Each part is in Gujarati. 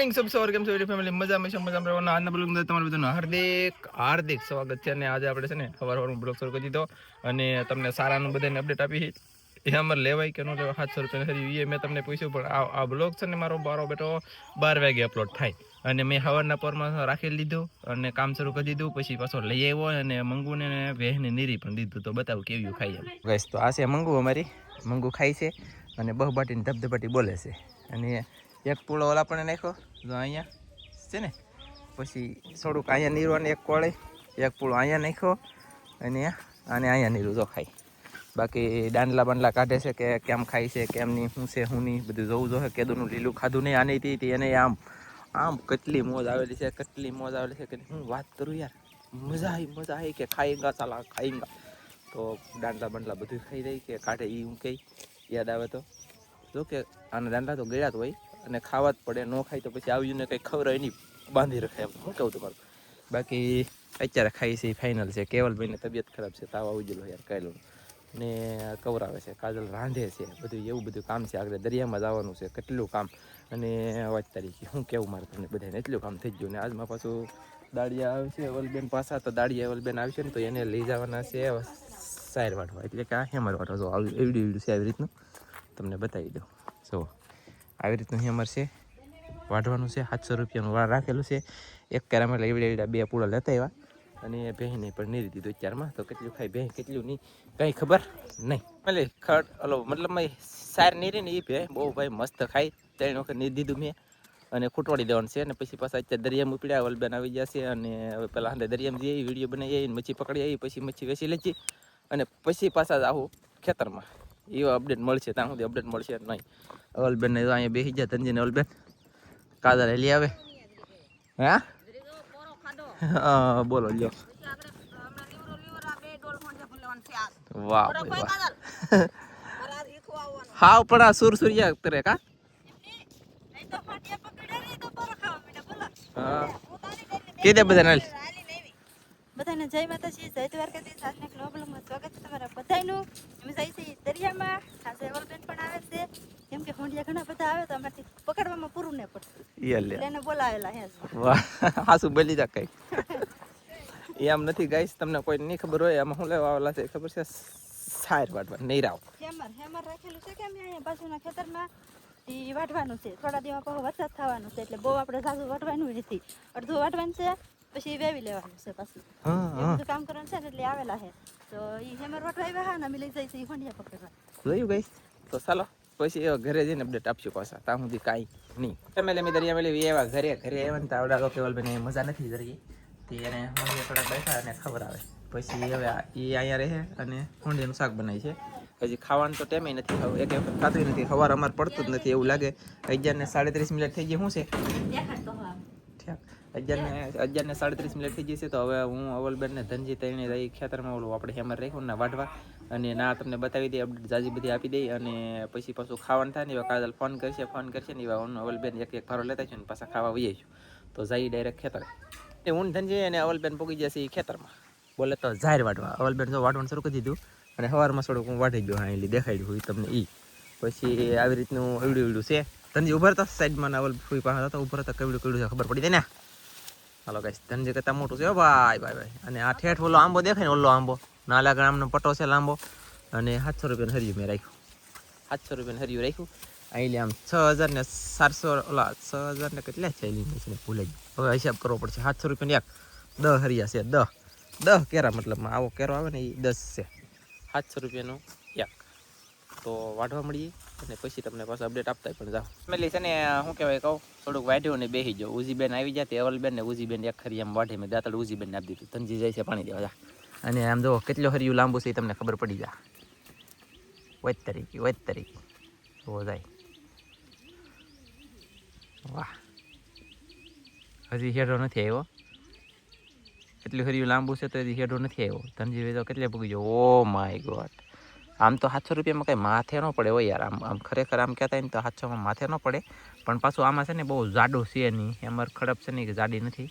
મોર્નિંગ સબ સવાર કેમ છો ફેમિલી મજામાં છે મજામાં રહેવાના આજના બ્લોગ અંદર તમારું બધાનું હાર્દિક સ્વાગત છે અને આજે આપણે છે ને સવારમાં બ્લોગ શરૂ કરી દીધો અને તમને સારાનું બધાને અપડેટ આપી એ અમારે લેવાય કે ન લેવાય 700 રૂપિયા એ મેં તમને પૂછ્યું પણ આ બ્લોગ છે ને મારો બેટો 12 વાગે અપલોડ થાય અને મેં સવારના પોરમાં રાખી લીધું અને કામ શરૂ કરી દીધું પછી પાછો લઈ આવ્યો અને મંગુને વહેને નીરી પણ દીધું તો બતાવું કેવું ખાઈ એમ ગાઈસ તો આ છે મંગુ અમારી મંગુ ખાય છે અને બહબાટીને ધબધબાટી બોલે છે અને એક પૂળો ઓલા પણ નાખ્યો જો અહીંયા છે ને પછી થોડુંક અહીંયા નીરવાનું એક કોળે એક પૂળો અહીંયા નાખ્યો અને અહીંયા નીરું જો ખાય બાકી દાંડલા બાંડલા કાઢે છે કે કેમ ખાય છે કેમ નહીં શું છે શું નહીં બધું જોવું જોઈએ કેદુનું લીલું ખાધું નહીં આની હતી એને આમ કેટલી મોજ આવેલી છે કે હું વાત કરું યાર મજા આવી કે ખાઈંગા ચાલા ખાઈંગા તો દાંડલા બાંડલા બધું ખાઈ રહી કે કાઢે એ હું કઈ યાદ આવે તો જો કે આના દાંડલા તો ગયા જ હોય અને ખાવા જ પડે ન ખાય તો પછી આવીને કંઈ ખવડાય નહીં બાંધી રાખે એમ શું કહું તમારું બાકી અત્યારે ખાઈ છે ફાઇનલ છે કેવલભાઈને તબિયત ખરાબ છે તાવ આવી ગયેલો યાર કાયલો ને કવરાવે છે કાજલ રાંધે છે બધું એવું બધું કામ છે આગળ દરિયામાં જવાનું છે કેટલું કામ અને 8 તારીખે શું કેવું મારે તમને બધાને એટલું કામ થઈ ગયું ને આજમાં પાછું દાડિયા આવશે અવલબેન પાછા તો દાડિયા અવલબેન આવશે ને તો એને લઈ જવાના છે સાયર વાટવા એટલે કે આ હેમર વાટવા જો એવડું છે આવી રીતનું તમને બતાવી દઉં જો આવી રીતનું હેમર છે વાઢવાનું છે 700 રૂપિયાનું વાળ રાખેલું છે એક કેરામાં એવડા બે પૂળા લેતા આવ્યા અને ભેંને પણ નીરી દીધું અત્યારમાં તો કેટલું ખાય ભેં કેટલું નહીં કંઈ ખબર નહીં એટલે ખડ ઓલો મતલબ સાર નીરી ને એ ભે બહુ ભાઈ મસ્ત ખાય 3 વખત નીરી દીધું મેં અને ખૂટવાડી દેવાનું છે અને પછી પાછા અત્યારે દરિયામાં ઉપડ્યા અવલબેન આવી જશે અને હવે પહેલાં હાંડે દરિયામાં જઈએ વિડીયો બનાવીએ મચ્છી પકડી આવી પછી મચ્છી વેચી લેજે અને પછી પાછા જ આવું ખેતરમાં એવા અપડેટ મળશે ત્યાં સુધી અપડેટ મળશે નહીં અવલબેન ને અહીંયા બેસી જાય તંજીને અવલબેન કાદર હેલી આવે હા બોલો લ્યો વાહ હાવ પણ આ સુરસુરિયા કરે કા કીધે બધાને બધાને જય માતાજી જય દ્વારકાધીશ આજના ગ્લોબલમાં સ્વાગત છે તમારા બધાનું અમે જઈ છીએ દરિયામાં આજે અવલબેન પણ આવે છે કેમ કે હોંડિયા ઘણા બધા આવે તો અમારથી પકડવામાં પૂરું ન પડતું એને બોલાવેલા હે વાહ હાસુ બોલી જા કઈ એમ નથી ગાઈસ તમને કોઈ નહીં ખબર હોય આમાં શું લેવા આવેલા છે ખબર છે સાયર વાટવા નહીં રાવ હેમર રાખેલું છે કે અમે અહીંયા બાજુના ખેતરમાં ઈ વાટવાનું છે થોડા દિવસ પછી વરસાદ થવાનું છે એટલે બહુ આપણે સાસુ વાટવાનું નથી અડધું વાટવાનું છે પછી વેવી લેવાનું છે પાછું બધું કામ કરવાનું છે ને એટલે આવેલા છે તો ઈ હેમર વાટવા આવ્યા હા ને અમે લઈ જઈશું હોંડિયા પકડવા જોયું ગાઈસ તો ચાલો પછી ઘરે જઈને અપડેટ આપશું પાછા ત્યાં સુધી કાંઈ નહીં ફેમિલી મેં દરિયા મેળવી એવા ઘરે આવ્યા ને તો આવડા કેવલબેન મજા નથી જરી તે એને હોંડિયા થોડાક બેઠા અને ખબર આવે પછી હવે એ અહીંયા રહે અને હોંડિયાનું શાક બનાવી છે હજી ખાવાનું તો ટાઈમે નથી ખાવું એક વખત ખાતું નથી સવાર અમારે પડતું જ નથી એવું લાગે 11:37 થઈ ગઈ શું છે 11:37 થઈ જશે તો હવે હું અવલબેન ને ધનજી તઈને રહી ખેતરમાં ઓલું આપણે હેમર રાખ્યું ને વાઢવા અને ના તમને બતાવી દઈએ અપડેટ જાજી બધી આપી દઈ અને પછી પાછું ખાવાનું થાય ને એવા કાજલ ફોન કરશે ને એવા હું અવલબેન એક ભારો લેતા છું ને પાછા ખાવા વહી છું તો જઈ ડાયરેક્ટ ખેતર હું ધનજી અને અવલબેન પોગી જશે એ ખેતરમાં બોલે તો જાહેર વાટવા અવલબેન જો વાટવાનું શરૂ કરી દીધું અને સવારમાં થોડુંક હું વાટી ગયો હા એટલે દેખાડ્યું હોય તમને પછી આવી રીતનું એવડું છે ધનજી ઉભા હતા સાઈડમાં અવલ ફૂઈ પાસે હતા ઉભા હતા કેવડું છે ખબર પડી જાય ને હાલો ગાઈસ ધનજી કરતા મોટું છે ભાઈ અને આ ઠેઠ ઓલો આંબો દેખાય ને ઓલો આંબો નાલા ગ્રામનો પટ્ટો છે લાંબો અને 700 રૂપિયાનું હરિયું મેં રાખ્યું 700 રૂપિયાનું હરિયું રાખ્યું અહીં આમ 6,400 ઓલા 6,000 ને કેટલા છે ભૂલે હવે હિસાબ કરવો પડશે 700 રૂપિયાની એક 10 હરિયા છે 10 કેરા મતલબમાં આવો કેરો આવે ને એ 10 છે 700 રૂપિયાનું એક તો વાઢવા મળીએ અને પછી તમને પાછું અપડેટ આપતા પણ જાઓ ફેમિલી છે ને શું કહેવાય કહું થોડુંક વાઢ્યું ને બેસી જાઓ ઉજીબેન આવી જાય તે અવલબેન ને ઉજીબેન એક ખરી આમ વાઢે મેં દાતળ ઉજીબેન આપી દીધું ધનજી જાય છે પાણી દેવા અને આમ જો કેટલો હરિયું લાંબુ છે એ તમને ખબર પડી જાય વચ તરીકે હો જાય વાહ હજી હેઠો નથી આવ્યો એટલું હરિયું લાંબુ છે તો હજી હેઠો નથી આવ્યો ધનજી વેચો કેટલે પૂગી ગયો ઓ માય ગોડ આમ તો 700 રૂપિયામાં કંઈ માથે ન પડે હોય યાર આમ ખરેખર આમ કહેતા ને તો 700માં માથે ન પડે પણ પાછું આમાં છે ને બહુ જાડું છે નહીં એમર ખડપ છે નહીં કે જાડી નથી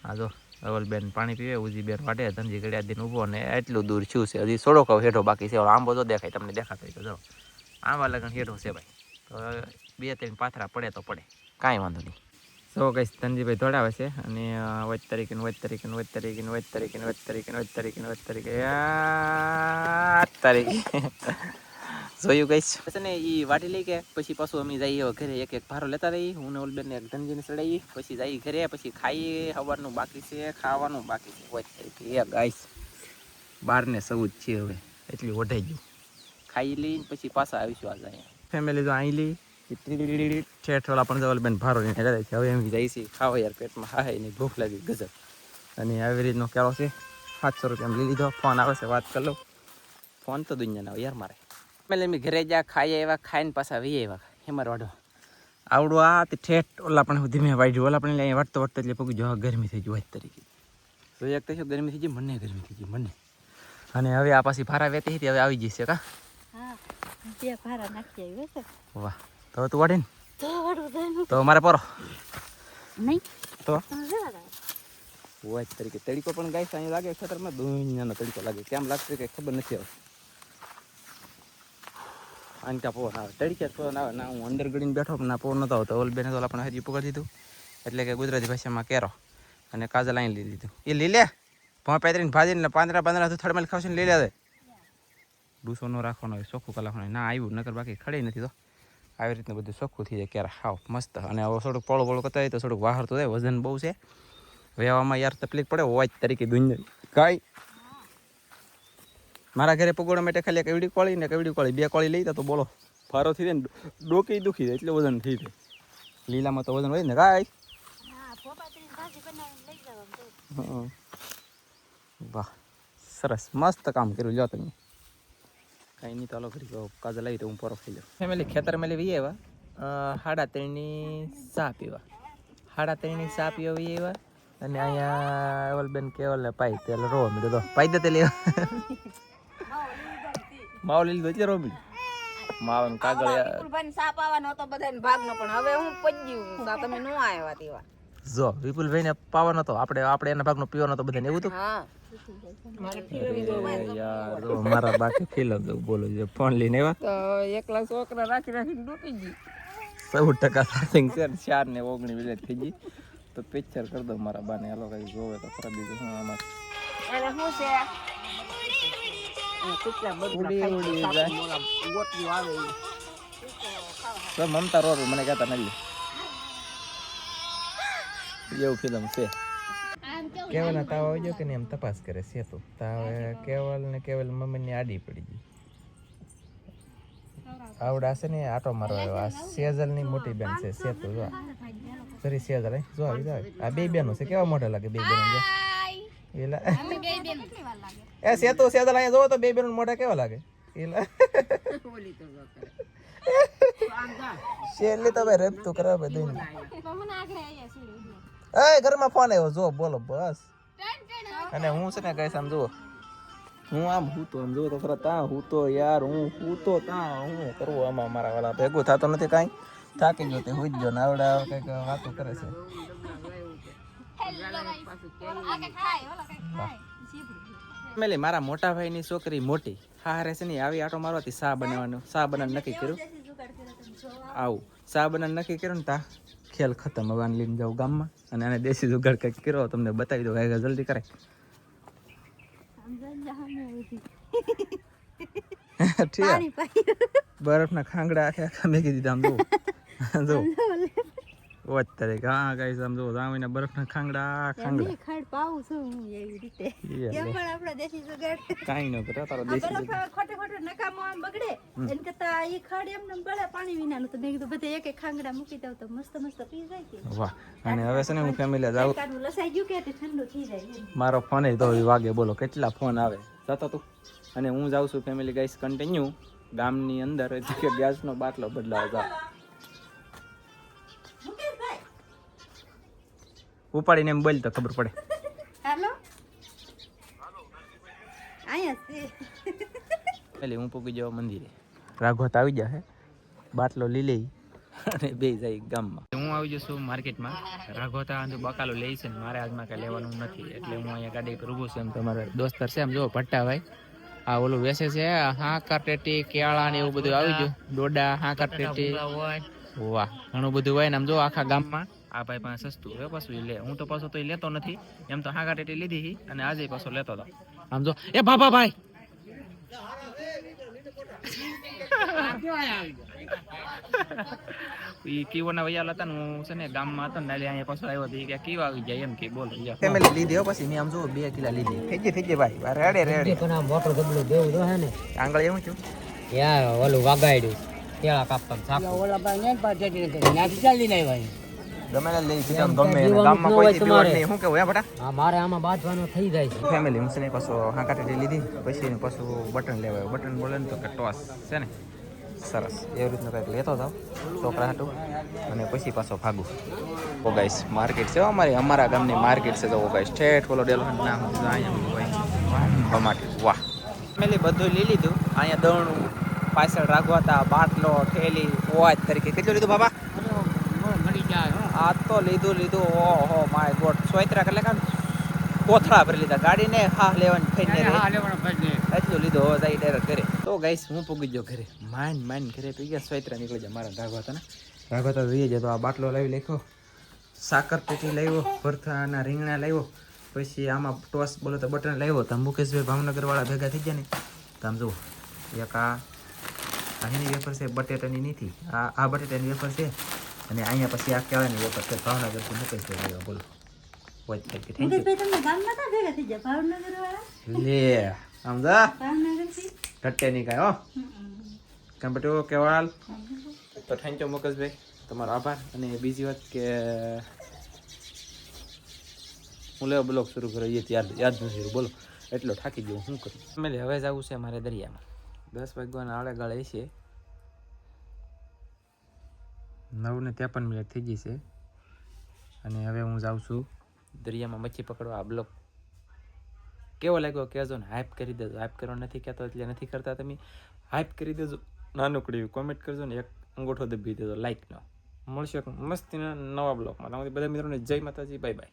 આ જો અવલબેન પાણી પીવે ઉજીબેન વાટે ધનજી ઘડિયા દિન ઊભો ને એટલું દૂર છું છે હજી થોડોક હેઠો બાકી છે આંબો તો દેખાય તમને દેખાતો હોય તો જો આંબા લગન હેઠો છે ભાઈ તો 2-3 પાથરા પડે તો પડે કાંઈ વાંધો નહીં સો કઈ ધનજીભાઈ દોડાવે છે અને વચ તરીકે જોયું ગઈશ છે ને એ વાટી લઈ કે પછી પાછું અમે જઈએ ઘરે એક એક ભારો લેતા રહીએ હું ને ઓલબેન ને ધનજીને ચડાવી પછી જઈએ ઘરે પછી ખાઈએ સવારનું બાકી છે ખાવાનું બાકી છે વચ તરીકે એ ગાઈસ 12 ને 14 છે હવે એટલી ઓઢાઈ ગયું ખાઈ લઈને પછી પાછા આવીશું આજે અહીંયા ફેમિલી તો અહીં લઈ ઠેઠવાળા પણ ઓલબેન ભારો લઈને જાય છે હવે એમ જાય છે ખાવા યાર પેટમાં હા ને ભૂખ લાગી ગજબ અને આવી રીતનો કેળો છે 700 રૂપિયા લઈ લીધો ફોન આવે છે વાત કરી લો ફોન તો દુનિયાના યાર મારે એટલે મેં ઘરે જા ખાઈ આવ્યા ખાઈને પાછા વી આવ્યા હેમર વાડો આવડું આ તે ઠેઠ ઓલા પણ ધીમે વાડ્યું ઓલા પણ અહીંયા વાટતો વાટતો એટલે પગી જો ગરમી થઈ ગયું તરીકે તો એક તો શું ગરમી થઈ ગઈ મને ગરમી થઈ ગઈ મને અને હવે આ પાછી ભારા વેતી હતી હવે આવી જશે કા હા બે ભારા નાખી આવી છે વાહ તો તું વાડી ને તો વાડું તો મારે પરો નહીં તો વાચ તરીકે તડીકો પણ ગાય અહીંયા લાગે ખેતરમાં દુનિયાનો તડીકો લાગે કેમ લાગશે કે ખબર નથી હવે આનકા પવન આવે તડીકે પવન આવે ના હું અંદર ગળીને બેઠો ના પવન નતો આવતો ઓલ બેને તો આપણે હજી પકડી દીધું એટલે કે ગુજરાતી ભાષામાં કેરો અને કાજલ અહીં લઈ લીધું એ લઈ લે ભોં પેતરીને ભાજીને પાંદરા થડમેલ ખાવશે ને લઈ લે ડૂસો નો રાખવાનો હોય ચોખ્ખું કલાકનો ના આવ્યું નકર બાકી ખડી નથી તો આવી રીતનું બધું ચોખ્ખું થઈ જાય ક્યારે હાવ મસ્ત અને હવે થોડુંક પોળું કરતા હોય તો થોડુંક વાહર તો થાય વજન બહુ છે વેવામાં યાર તકલીફ પડે વોચ તરીકે દુનિયા કાંઈ મારા ઘરે પગોડા માટે ખાલી કવડી કોળી ને કવડી કોળી 2 કોળી લઈ તો બોલો ફારો થઈ જાય ને ડોકી દુખી જાય એટલે વજન થઈ જાય લીલામાં તો વજન હોય ને કાંઈ વાહ સરસ મસ્ત કામ કર્યું લ્યો તમે કાંઈ નહીં ચાલો કરી કાજલ આવી તો હું પરો ખાઈ લઉં ફેમિલી ખેતર મેલી વી આવ્યા 3:30 ચા પીવા 3:30 ચા પીવા વી આવ્યા અને અહીંયા એવલબેન કેવલ પાઈ તેલ રો મીડો તો પાઈ દે તેલ માવ લીધો એટલે રો મીડ માવન કાગળ વિપુલભાઈ સા પાવાનો હતો બધાને ભાગનો પણ હવે હું પજ્યું સા તમે નો આવ્યા તેવા જો વિપુલભાઈ ને પાવાનો હતો આપણે એના ભાગનો પીવાનો તો બધાને એવું તો હા યાર મારા બાકી ફિલ્મ તો બોલો જે ફોન લઈને આવ્યા તો એકલા છોકરા રાખી રાખીને ડૂટી ગઈ 100% ચાર્જિંગ છે 4 ને 19 મિનિટ થઈ ગઈ તો પિક્ચર કરી દો મારા બાને હાલો કઈ જોવે તો ખરા બીજું હું આમાં અરે હું છે કેટલા બધું ઉડી જાય ગોટલી આવે તો મમતા રો મને કહેતા નથી એવું ફિલ્મ છે કેવલ ના તાવ આવી ગયો કે ને એમ તપાસ કરે છે તો તાવ કેવલ મમ્મી ની આડી પડી ગઈ આવડા છે ને આટો મારો આ સેજલ ની મોટી બેન છે સેતુ જો સરી સેજલ જો આવી જાય આ બે બેનો છે કેવા મોઢા લાગે બે બેનો જો એલા એ સેતુ સેજલ અહીંયા જો તો બે બેનો મોઢા કેવા લાગે એલા બોલી તો કરે શેરલી તો ભાઈ રેપ તો કરે બધું એ ઘરમાં ફોન આવ્યો જો બોલો બસ અને હું છે ને કઈ આમ જુઓ હું આમ હું જો તો ખરા તા હું તો યાર હું તો તા હું કરવું આમાં મારા વાળા ભેગું થતો નથી કાંઈ થાકી ગયો તે હુઈ જ ગયો ને આવડા કંઈક વાતો કરે છે મેલી મારા મોટા ભાઈની છોકરી મોટી હારે છે ને આવી આટો મારવાથી સા બનાવવાનું નક્કી કર્યું આવું સા બનાવવાનું નક્કી કર્યું ને તા ખેલ ખતમ હવે આને લઈને જાઉં ગામમાં અને આને દેશી જુગાડ કંઈક કર્યો તમને બતાવી દો કાંઈ જલ્દી કરે બરફના ખાંગડા આખા મેં કીધી આમ જો વોચ તરીકે હા ગાઈસ આમ જો આવીને બરફના ખાંગડા ખાડ પાઉં છું હું એવી રીતે કેમ પણ આપણો દેશી જુગાડ કાંઈ ન કરે તારો દેશી જુગાડ ખોટે નકામો આમ બગડે એન કરતા ઈ ખાડ એમને બળે પાણી વિનાનું તો મેં કીધું બધે એક એક ખાંગડા મૂકી દઉં તો મસ્ત પી જાય કે વાહ અને હવે છે ને હું ફેમિલી જાઉં કાઢું લસાઈ ગયું કે ઠંડુ થઈ જાય મારો ફોન તો વાગે બોલો કેટલા ફોન આવે જતો તું અને હું જાઉં છું ફેમિલી ગાઈસ કન્ટિન્યુ ગામની અંદર કે ગેસનો બાટલો બદલાવા જાવ ઉપાડીને એમ બોલ તો ખબર પડે હેલો આયા છે એટલે હું પૂગી જાવ મંદિરે રાઘવત આવી જાય બાટલો લઈ લઈ અને બે જાય ગામમાં હું આવી જશું માર્કેટમાં રાઘવતા અને બકાલો લઈ છે ને મારે આજમાં કઈ લેવાનું નથી એટલે હું અહીંયા ગાડી પર ઊભો છું એમ તમારે દોસ્તર છે એમ જો ભટ્ટાભાઈ આ ઓલું વેસે છે હાંકર ટેટી કેળા ને એવું બધું આવી ગયું ડોડા હાંકર ટેટી વાહ ઘણું બધું હોય ને આમ જો આખા ગામમાં આ ભાઈ પાસે સસ્તું હવે પાછું ઈ લે. હું તો પાછો તો ઈ લેતો નથી, એમ તો હાંકા ટેટી લીધી હતી અને આજે પાછો લેતો હતો. આમ જો એ બાબા ભાઈ ઈ કીવોના વૈયા હતા ને, હું છે ને ગામમાં હતો ને એટલે અહીંયા પાછો આવ્યો હતો. ઈ કે કીવા આવી જાય એમ કે બોલો ફેમિલી લીધી હો. પછી મેં આમ જો 2 કિલા લીધી. થઈ ગઈ ભાઈ રેડે રેડે. પણ આ મોટો ગબડો દેવું તો હે ને આંગળ એવું છું યા ઓલું વાગાડ્યું કેળા કાપતા ચાકુ ઓલા ભાઈ ને પાછે નાથી ચાલી નહીં ભાઈ ગમે ને લઈ સીધા ગમે એને ગામમાં કોઈ દીવડ નહીં. શું કેવું હે બટા? હા મારે આમાં બાંધવાનું થઈ જાય છે. ફેમિલી હું છે ને પાછો હાંકા ટેટી લીધી. પછી એને પાછું બટન લેવાય. બટન બોલે ને તો કે ટોસ છે ને સરસ એવી રીતનું કંઈક લેતો જાવ છોકરા હાટું અને પછી પાછો ભાગું. ઓ ગાઈસ માર્કેટ છે અમારા ગામની માર્કેટ છે. તો ગાઈસ ઠેઠ ઓલો ડેલો ના અહીંયા ટમાટી વાહ. ફેમિલી બધું લઈ લીધું. અહીંયા દળનું પાછળ રાખવાતા બાટલો ઠેલી ઓજ તરીકે કેટલું લીધું બાબા? મળી જાય આ તો લીધું ઓહો માય ગોડ. સોયત્રા એટલે કામ કોથળા ભરી લીધા. ગાડીને હા લેવાની થઈને એટલું લીધું. હવે જાય ડાયરેક્ટ ઘરે. તો ગાઈસ હું પૂગી ગયો ઘરે. માઇન ઘરે પી ગયા. સોયત્રા નીકળી જાય મારા રાઘવાતા ને રાઘવાતા જોઈએ જાય. તો આ બાટલો લાવી લખ્યો, સાકર પેટી લાવ્યો, ભરથાના રીંગણા લાવ્યો, પછી આમાં ટોસ બોલો તો બટન લાવ્યો. તો મુકેશભાઈ ભાવનગર વાળા ભેગા થઈ ગયા ને. તો આમ જુઓ એક અહીંની વેફર છે બટેટાની નથી. આ બટેટાની વેફર છે અને અહીંયા પછી આ કેળાની વેફર છે. ભાવનગરથી મુકેશભાઈ લાવ્યો. બોલો થેન્ક યુ. મુકેશભાઈ તમને ગામમાં તા ભેગા થઈ ગયા ભાવનગર વાળા લે આમ જા ભાવનગરથી ઘટ્ટે નહીં કાંઈ હો કમ્પ્યુટર કેવાલ. તો થેન્ક યુ મુકેશભાઈ, તમારો આભાર. અને બીજી વાત કે હું લેવો બ્લોગ શરૂ કર્યો એ યાદ નથી. બોલો એટલો થાકી ગયો શું કરું. ફેમિલી હવે જવું છે મારે દરિયામાં. 10 વાગ્યાના આડે ગાળે છે. 9:53 થઈ ગઈ છે અને હવે હું જાઉં છું દરિયામાં મચ્છી પકડવા. આ બ્લોગ કેવો લાગ્યો કહેજો ને. હાઈપ કરી દેજો. હાઈપ કરવા નથી કહેતો એટલે નથી કરતા. તમે હાઈપ કરી દેજો. નાનકડી કોમેન્ટ કરજો ને એક અંગૂઠો દબી દેજો લાઈક નો. મળશે એક મસ્તીના નવા બ્લોગમાં. તમારી બધા મિત્રોને જય માતાજી. Bye bye.